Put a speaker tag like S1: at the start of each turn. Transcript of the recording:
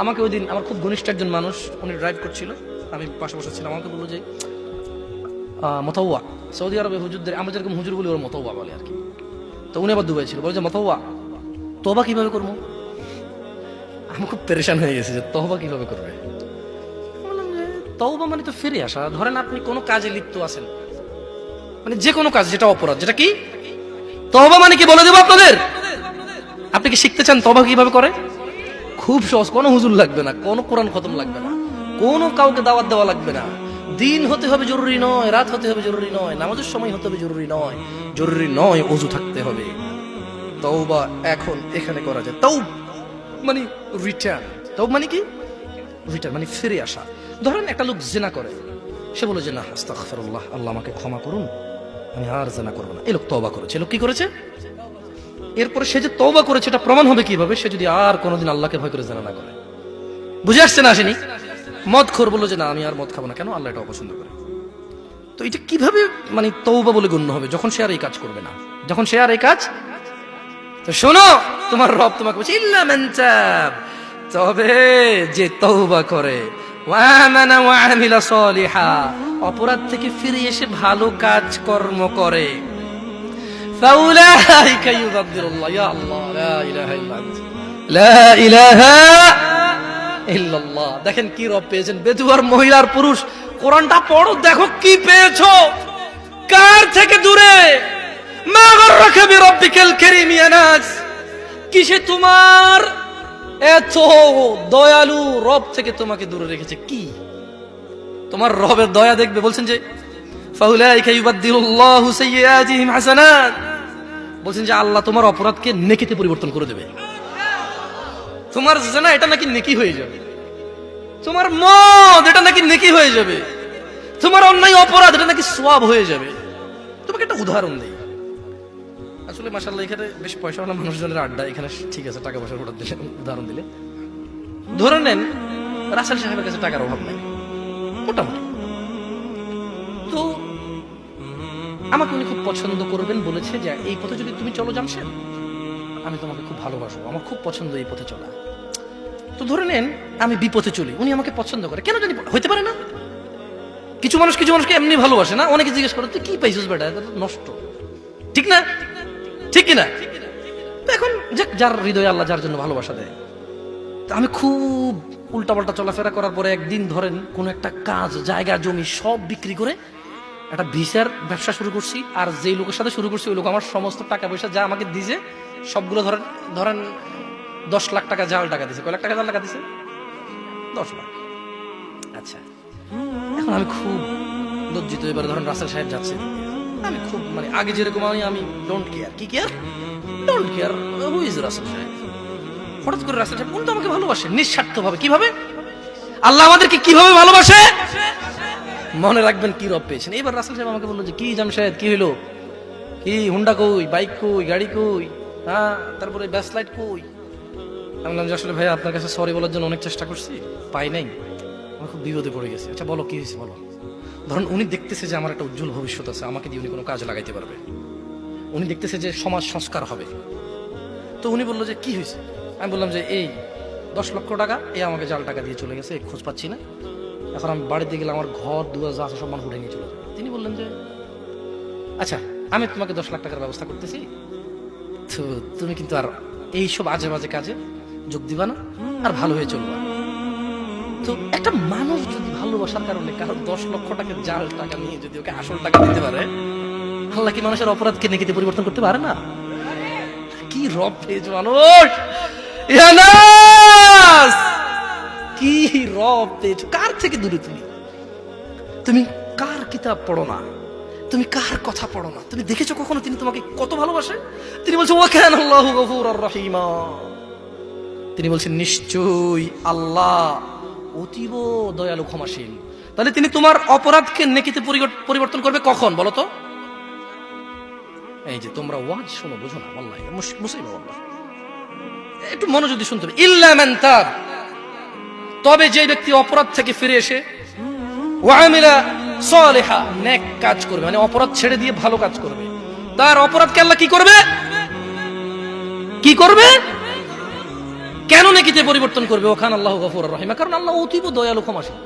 S1: আমাকে ওই দিন আমার খুব ঘনিষ্ঠ একজন মানুষ, উনি ড্রাইভ করছিল, আমি পাশে বসে ছিলাম, আমাকে বললো যে মতাওয়া, সৌদি আরবে হুজুরদের আমরা যেরকম হুজুর বলি ওরা মতাওয়া বলে আর কি। তো উনি আবার দুবাই ছিল, বলে যে মতাওয়া তওবা কিভাবে করবো। আমি খুব পেরেশান হয়ে গেছি যে তওবা কিভাবে করবে। বললাম যে তওবা মানে তো ফিরে আসা। ধরেন আপনি কোনো কাজে লিপ্ত আছেন, মানে যে কোনো কাজ যেটা অপরাধ, যেটা কি তওবা মানে কি বলে দেবো আপনাদের। আপনি কি শিখতে চান তওবা কিভাবে করে? খুব সহজ, কোনো হুজুর লাগবে না, কোনো কোরআন খতম লাগবে না, কোনো কাউকে দাওয়াত দেওয়া লাগবে না। দিন হতে হবে জরুরি নয়, রাত হতে হবে জরুরি নয়, নামাজের সময় হতে হবে জরুরি নয়, জরুরি নয় ওযু থাকতে হবে। তওবা এখন এখানে করা যায়। তওব মানে রিটার্ন, তওব মানে কি রিটার্ন, মানে ফিরে আসা। ধরেন একটা লোক জিনা করে, সে বলে যে না আস্তাগফিরুল্লাহ, আল্লাহ আমাকে ক্ষমা করুন, আমি আর জিনা করব না। এই লোক তওবা করেছে। এই লোক কি করেছে? এরপরে সে যে তওবা করেছে এটা প্রমাণ হবে কিভাবে? সে যদি আর কোনোদিন আল্লাহকে ভয় করে জিনা না করে। বুঝে আসছে না? আসেনি? মদখোর বললো যে না আমি আর মদ খাবো না, কেন? আল্লাহ এটা অপছন্দ করে। তো এটা কিভাবে মানে তওবা বলে গণ্য হবে? যখন সে আর এই কাজ করবে না, যখন সে আর এই কাজ। তো শোনো, তোমার রব তোমাকে বলছে ইল্লা মান তাব, তবে যে তওবা করে, ওয়া আমানা ওয়া আমিলা সলিহা, অপরাধ থেকে ফিরে এসে ভালো কাজ কর্ম করে, ফাউলাইকা ইউবাদদিরুল্লাহ, ইয়া আল্লাহ লা ইলাহা ইল্লা আনতা, লা ইলাহা ইল্লাল্লাহ। দেখেন কি রব পেয়েছেন, বেদুয়ার মহিলার পুরুষ। কোরআনটা পড়ো, দেখো কি পেয়েছো, কার থেকে দূরে। মা গররাকা বিরাব্বিকাল কারীম ইয়া নাস, কিসে তোমার এত দয়ালু রব থেকে তোমাকে দূরে রেখেছে? কি তোমার রবের দয়া দেখবে? বলছেন যে ফাউলাইকা ইউবাদদিলুল্লাহু সাইয়্যাতিহিম হাসানাত, বলছেন যে আল্লাহ তোমার অপরাধকে নেকিতে পরিবর্তন করে দেবে। তোমার জিনা এটা নাকি নেকি হয়ে যাবে, তোমার মদ এটা নাকি নেকি হয়ে যাবে, তোমার অন্যায় অপরাধ এটা নাকি সওয়াব হয়ে যাবে। তোমাকে একটা উদাহরণ দেই। আসলে মাশাআল্লাহ এখানে বেশ পয়সাওয়ালা মানুষজনের আড্ডা, এখানে ঠিক আছে, টাকা পয়সার উদাহরণ দিলে। ধরে নেন রাসেল সাহেবের কাছে টাকার অভাব নাই মোটামুটি, তো আমাকে উনি খুব পছন্দ করবেন বলেছে যে এই পথে যদি তুমি চলো জামশেদ, আমি তোমাকে খুব ভালোবাসবো, আমার খুব পছন্দ এই পথে চলা। তো ধরে নেন আমি বিপথে চলি, উনি আমাকে পছন্দ করে, কেন জানি হইতে পারে না। কিছু মানুষকে এমনি ভালোবাসে না, অনেকে জিজ্ঞেস করে তুই কি পাইছিস বেটা, নষ্ট, ঠিক না? ঠিক কিনা? তো এখন যার হৃদয়ে আল্লাহ যার জন্য ভালোবাসা দেয়। তো আমি খুব উল্টাপাল্টা চলাফেরা করার পরে একদিন ধরেন কোন একটা কাজ, জায়গা জমি সব বিক্রি করে একটা ভিসার ব্যবসা শুরু করছি। আর যেই লোকের সাথে শুরু করছি ওই লোক আমার সমস্ত টাকা পয়সা যা আমাকে দিয়েছে সবগুলো ধরেন 10 লাখ টাকা জাল টাকা দিছে। কয় লাখ টাকা জাল টাকা দিছে? 10 লাখ। আচ্ছা, এখন আমি খুব লজ্জিত। এবার ধরেন রাসেল সাহেব যাচ্ছে, আমি খুব মানে আগে যেরকম আমি ডোন্ট কেয়ার, কি care, don't care who is Russell সাহেব। হঠাৎ করে রাসেল সাহেব উনি আমাকে ভালোবাসে নিঃস্বার্থভাবে। কিভাবে? আল্লাহ আমাদেরকে কিভাবে ভালোবাসে মনে রাখবেন কি রব পেয়েছেন। এবার রাসেল সাহেব আমাকে বললো যে কি জামশেদ কি হইলো, কি হুন্ডা কই, বাইক কই, গাড়ি কই, হ্যাঁ তারপরে ব্যাস লাইট কই। আমি বললাম যে আসলে ভাই আপনার কাছে সরি বলার জন্য অনেক চেষ্টা করছি, পাই নাই, আমি খুব বিপদে পড়ে গেছি। আচ্ছা বলো কি হয়েছে বলো। ধরুন উনি দেখতেছে যে আমার একটা উজ্জ্বল ভবিষ্যৎ আছে, আমাকে দিয়ে উনি কোনো কাজে লাগাইতে পারবে, উনি দেখতেছে যে সমাজ সংস্কার হবে। তো উনি বললো যে কি হয়েছে। আমি বললাম যে এই 10 লক্ষ টাকা এ আমাকে জাল টাকা দিয়ে চলে গেছে, খোঁজ পাচ্ছি না, এখন আমি বাড়িতে গেলে আমার ঘর দুয়ার যা আছে সব মানুষ উঠে নিয়ে চলে যাবে। তিনি বললেন যে আচ্ছা আমি তোমাকে 10 লাখ টাকার ব্যবস্থা করতেছি, তো তুমি কিন্তু আর এইসব আজে বাজে কাজে যোগ দিবা না, আর ভালো হয়ে চলবা। তো একটা মানুষ যদি ভালোবাসার কারণে কারো 10 লক্ষ টাকা জাল টাকা নিয়ে যদি ওকে আসল টাকা দিতে পারে, আল্লাহ কি মানুষের অপরাধকে নেকিতে পরিবর্তন করতে পারে না? কি রব পেয়েছে মানুষ, কি রব পেয়েছ। কার থেকে দূরে তুমি কার কিতাব পড়ো না, তুমি কার কথা পড়ো না, তুমি দেখেছো কখনো তিনি তোমাকে কত ভালোবাসে? তিনি বলছেন ওয়া কানা আল্লাহু গফুরার রহিমা, তিনি বলছেন নিশ্চয়ই আল্লাহ অতীব দয়ালু ক্ষমাশীল। তাহলে তিনি তোমার অপরাধকে নেকিতে পরিবর্তন করবে কখন বলো তো? এই যে তোমরা ওয়াজ শোনো, বুঝো না, আল্লাহ মুসিবত, আল্লাহ একটু মনোযোগ দিয়ে শুনতে হবে। ইল্লা মান তাব, তবে যে ব্যক্তি অপরাধ থেকে ফিরে এসে ওয়া আমিলা সালিহা, নেক কাজ করবে, মানে অপরাধ ছেড়ে দিয়ে ভালো কাজ করবে, তার অপরাধকে আল্লাহ কি করবে? কি করবে? কেন নেকিতে পরিবর্তন করবে? ওখান আল্লাহ গফুর রহিমা, কারণ আল্লাহ অতীব দয়ালু ক্ষমাশীল।